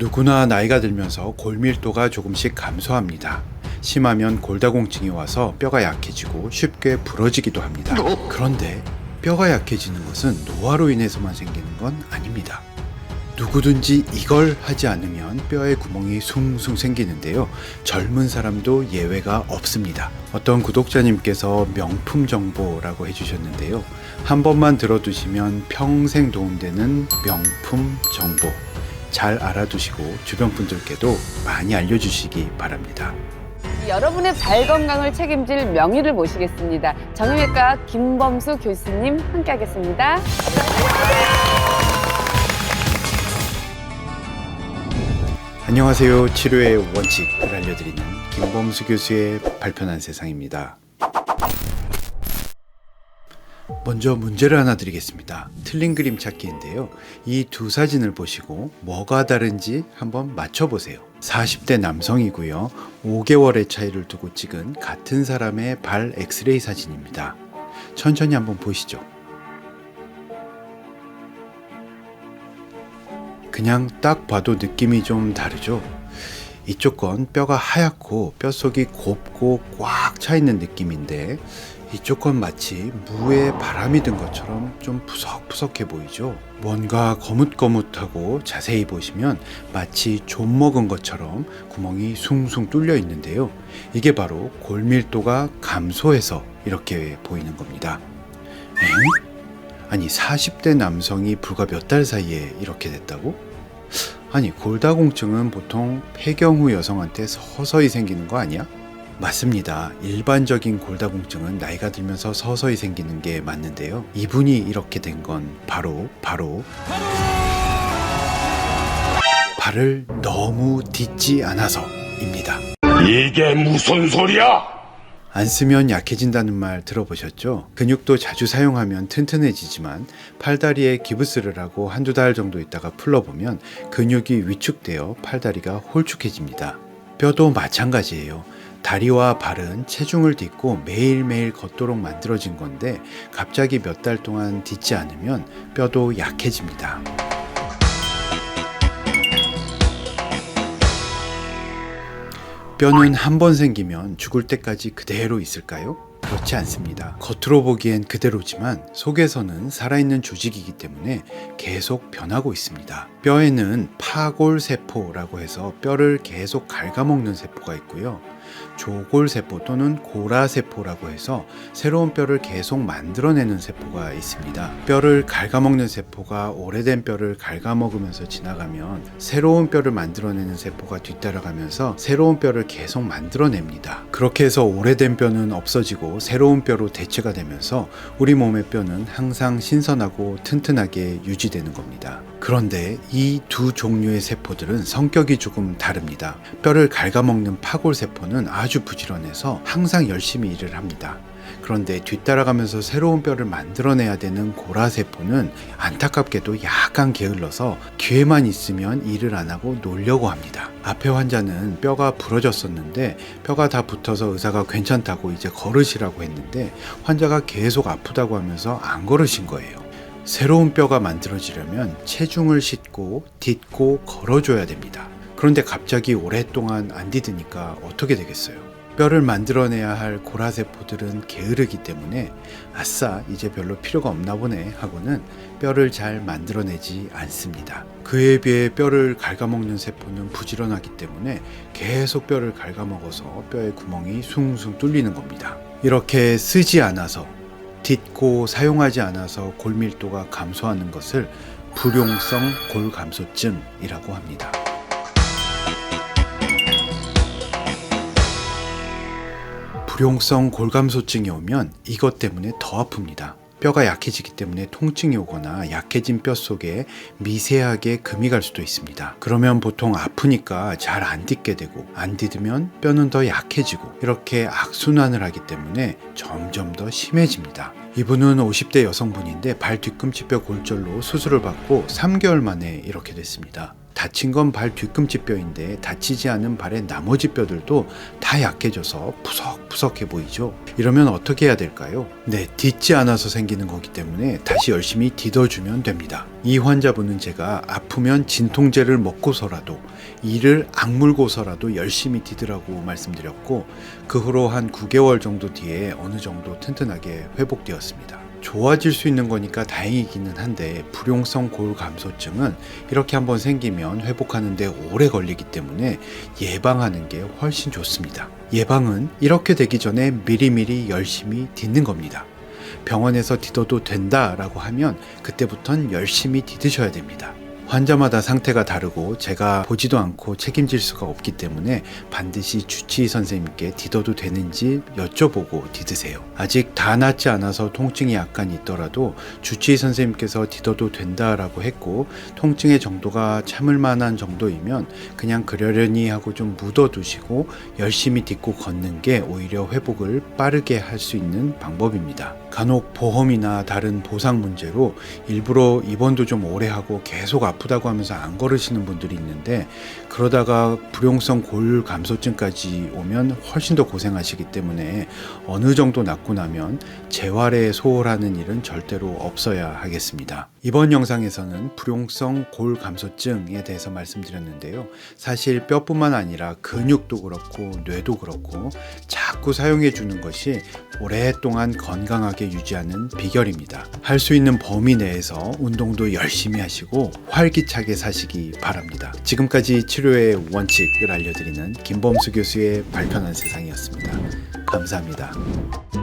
누구나 나이가 들면서 골밀도가 조금씩 감소합니다. 심하면 골다공증이 와서 뼈가 약해지고 쉽게 부러지기도 합니다. 그런데 뼈가 약해지는 것은 노화로 인해서만 생기는 건 아닙니다. 누구든지 이걸 하지 않으면 뼈에 구멍이 숭숭 생기는데요. 젊은 사람도 예외가 없습니다. 어떤 구독자님께서 명품 정보라고 해주셨는데요. 한 번만 들어두시면 평생 도움되는 명품 정보. 잘 알아두시고 주변 분들께도 많이 알려주시기 바랍니다. 여러분의 발 건강을 책임질 명의를 모시겠습니다. 정형외과 김범수 교수님 함께하겠습니다. 안녕하세요. 치료의 원칙을 알려드리는 김범수 교수의 발편한 세상입니다. 먼저 문제를 하나 드리겠습니다. 틀린 그림 찾기인데요. 이 두 사진을 보시고 뭐가 다른지 한번 맞춰보세요. 40대 남성이고요. 5개월의 차이를 두고 찍은 같은 사람의 발 엑스레이 사진입니다. 천천히 한번 보시죠. 그냥 딱 봐도 느낌이 좀 다르죠? 이쪽 건 뼈가 하얗고 뼛속이 곱고 꽉 차 있는 느낌인데 이쪽 건 마치 무에 바람이 든 것처럼 좀 푸석푸석해 보이죠? 뭔가 거뭇거뭇하고 자세히 보시면 마치 좀 먹은 것처럼 구멍이 숭숭 뚫려 있는데요. 이게 바로 골밀도가 감소해서 이렇게 보이는 겁니다. 아니 40대 남성이 불과 몇 달 사이에 이렇게 됐다고? 아니 골다공증은 보통 폐경 후 여성한테 서서히 생기는 거 아니야? 맞습니다. 일반적인 골다공증은 나이가 들면서 서서히 생기는 게 맞는데요. 이분이 이렇게 된 건 바로 발을 너무 딛지 않아서입니다. 이게 무슨 소리야? 안 쓰면 약해진다는 말 들어보셨죠? 근육도 자주 사용하면 튼튼해지지만 팔다리에 기부스를 하고 한두 달 정도 있다가 풀러보면 근육이 위축되어 팔다리가 홀쭉해집니다. 뼈도 마찬가지예요. 다리와 발은 체중을 딛고 매일매일 걷도록 만들어진 건데 갑자기 몇 달 동안 딛지 않으면 뼈도 약해집니다. 뼈는 한 번 생기면 죽을 때까지 그대로 있을까요? 그렇지 않습니다. 겉으로 보기엔 그대로지만 속에서는 살아있는 조직이기 때문에 계속 변하고 있습니다. 뼈에는 파골세포라고 해서 뼈를 계속 갉아먹는 세포가 있고요. 조골세포 또는 고라세포라고 해서 새로운 뼈를 계속 만들어내는 세포가 있습니다. 뼈를 갉아먹는 세포가 오래된 뼈를 갉아먹으면서 지나가면 새로운 뼈를 만들어내는 세포가 뒤따라가면서 새로운 뼈를 계속 만들어냅니다. 그렇게 해서 오래된 뼈는 없어지고 새로운 뼈로 대체가 되면서 우리 몸의 뼈는 항상 신선하고 튼튼하게 유지되는 겁니다. 그런데 이 두 종류의 세포들은 성격이 조금 다릅니다. 뼈를 갉아먹는 파골세포는 아주 부지런해서 항상 열심히 일을 합니다. 그런데 뒤따라가면서 새로운 뼈를 만들어내야 되는 고라세포는 안타깝게도 약간 게을러서 기회만 있으면 일을 안 하고 놀려고 합니다. 앞에 환자는 뼈가 부러졌었는데 뼈가 다 붙어서 의사가 괜찮다고 이제 걸으시라고 했는데 환자가 계속 아프다고 하면서 안 걸으신 거예요. 새로운 뼈가 만들어지려면 체중을 싣고 딛고 걸어줘야 됩니다. 그런데 갑자기 오랫동안 안 딛으니까 어떻게 되겠어요? 뼈를 만들어내야 할 고라세포들은 게으르기 때문에 아싸 이제 별로 필요가 없나 보네 하고는 뼈를 잘 만들어내지 않습니다. 그에 비해 뼈를 갉아먹는 세포는 부지런하기 때문에 계속 뼈를 갉아먹어서 뼈의 구멍이 숭숭 뚫리는 겁니다. 이렇게 쓰지 않아서 딛고 사용하지 않아서 골밀도가 감소하는 것을 불용성 골감소증이라고 합니다. 불용성 골감소증이 오면 이것 때문에 더 아픕니다. 뼈가 약해지기 때문에 통증이 오거나 약해진 뼈 속에 미세하게 금이 갈 수도 있습니다. 그러면 보통 아프니까 잘 안 딛게 되고 안 딛으면 뼈는 더 약해지고 이렇게 악순환을 하기 때문에 점점 더 심해집니다. 이분은 50대 여성분인데 발 뒤꿈치뼈 골절로 수술을 받고 3개월 만에 이렇게 됐습니다. 다친 건 발 뒤꿈치 뼈인데 다치지 않은 발의 나머지 뼈들도 다 약해져서 푸석푸석해 보이죠. 이러면 어떻게 해야 될까요? 네, 딛지 않아서 생기는 거기 때문에 다시 열심히 딛어주면 됩니다. 이 환자분은 제가 아프면 진통제를 먹고서라도 이를 악물고서라도 열심히 디드라고 말씀드렸고, 그 후로 한 9개월 정도 뒤에 어느 정도 튼튼하게 회복되었습니다. 좋아질 수 있는 거니까 다행이기는 한데, 불용성 골감소증은 이렇게 한번 생기면 회복하는데 오래 걸리기 때문에 예방하는 게 훨씬 좋습니다. 예방은 이렇게 되기 전에 미리미리 열심히 딛는 겁니다. 병원에서 딛어도 된다라고 하면 그때부턴 열심히 딛으셔야 됩니다. 환자마다 상태가 다르고 제가 보지도 않고 책임질 수가 없기 때문에 반드시 주치의 선생님께 딛어도 되는지 여쭤보고 딛으세요. 아직 다 낫지 않아서 통증이 약간 있더라도 주치의 선생님께서 딛어도 된다라고 했고, 통증의 정도가 참을 만한 정도이면 그냥 그러려니 하고 좀 묻어두시고 열심히 딛고 걷는 게 오히려 회복을 빠르게 할 수 있는 방법입니다. 간혹 보험이나 다른 보상 문제로 일부러 입원도 좀 오래 하고 계속 아프다고 하면서 안 걸으시는 분들이 있는데, 그러다가 불용성 골감소증까지 오면 훨씬 더 고생하시기 때문에 어느 정도 낫고 나면 재활에 소홀하는 일은 절대로 없어야 하겠습니다. 이번 영상에서는 불용성 골감소증에 대해서 말씀드렸는데요. 사실 뼈뿐만 아니라 근육도 그렇고 뇌도 그렇고 자꾸 사용해 주는 것이 오랫동안 건강하게 유지하는 비결입니다. 할 수 있는 범위 내에서 운동도 열심히 하시고 활기차게 사시기 바랍니다. 지금까지 치료의 원칙을 알려드리는 김범수 교수의 발편한 세상이었습니다. 감사합니다.